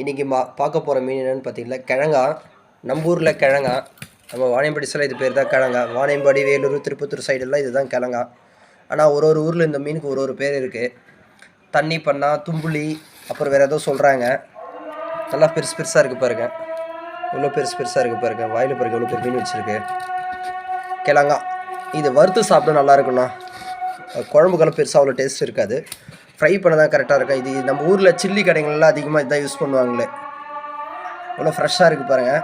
இன்றைக்கி பார்க்க போகிற மீன் என்னென்னு பார்த்தீங்கன்னா கிழங்கா. நம்ம ஊரில் கிழங்கா, நம்ம வாணியம்பாடி சைடில் இது பேர் தான் கிழங்கா. வாணியம்பாடி, வேலூர், திருப்பத்தூர் சைடெல்லாம் இதுதான் கிழங்கா. ஆனால் ஒரு ஊரில் இந்த மீனுக்கு ஒரு பேர் இருக்குது. தண்ணி பண்ணா, தும்புளி, அப்புறம் வேறு ஏதோ சொல்கிறாங்க. நல்லா பெருசாக இருக்குது பாருங்கள். இவ்வளோ பெருசாக இருக்குது பாருங்கள். வாயில் பாருங்கள் எவ்வளோ பெரிய மீன் வச்சுருக்கு. கிழங்கா இது வறுத்து சாப்பிட நல்லா இருக்குண்ணா. குழம்புக்கெல்லாம் பெருசாக அவ்வளோ டேஸ்ட் இருக்காது. ஃப்ரை பண்ண தான் கரெக்டாக இருக்கும். இது நம்ம ஊரில் சில்லி கடைகள்லாம் அதிகமாக இதுதான் யூஸ் பண்ணுவாங்களே. இவ்வளோ ஃப்ரெஷ்ஷாக இருக்குது பாருங்கள்.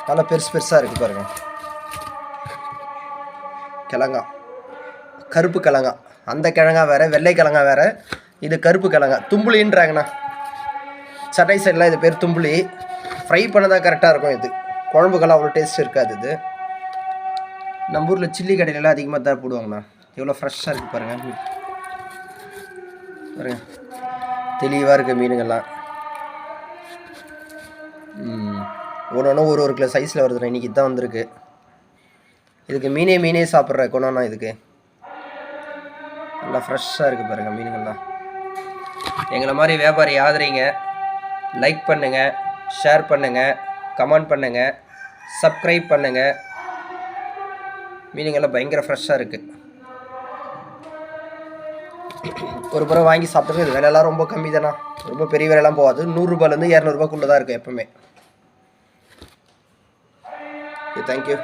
நல்லா பெருசாக இருக்குது பாருங்கள். கிழங்கா, கருப்பு கிழங்கா. அந்த கிழங்கா வேறு, வெள்ளை கிழங்கா வேறு, இது கருப்பு கிழங்கா. தும்புளின்றாங்கண்ணா. சென்னை சைடெலாம் இது பேர் தும்புளி. ஃப்ரை பண்ண தான் கரெக்டாக இருக்கும். இது குழம்புக்கெல்லாம் அவ்வளோ டேஸ்ட் இருக்காது. இது நம்ம ஊரில் சில்லி கடையிலலாம் அதிகமாக தான் போடுவாங்கண்ணா. எவ்வளோ ஃப்ரெஷ்ஷாக இருக்குது பாருங்கள். பாருங்கள் தெளிவாக இருக்குது மீனுங்கள்லாம். ஒன்று ஒரு கிலோ சைஸில் வருதுண்ணா. இன்றைக்கி தான் வந்திருக்கு. இதுக்கு மீனே சாப்பிட்ற குணம்ண்ணா இதுக்கு. நல்லா ஃப்ரெஷ்ஷாக இருக்குது பாருங்கள் மீனுங்கள்லாம். எங்களை மாதிரி வியாபாரி ஆதரிங்க. லைக் பண்ணுங்கள், ஷேர் பண்ணுங்கள், கமெண்ட் பண்ணுங்கள், சப்ஸ்கிரைப் பண்ணுங்கள். மீனுங்கள்லாம் பயங்கர ஃப்ரெஷ்ஷாக இருக்குது. ஒரு முறை வாங்கி சாப்பிட்றது. இது விலையெல்லாம் ரொம்ப கம்மி தானே. ரொம்ப பெரிய விலையெல்லாம் போகாது. 100 ரூபாயிலேருந்து 200 ரூபாய்க்குள்ளே தான் இருக்குது எப்போவுமே. தேங்க்யூ.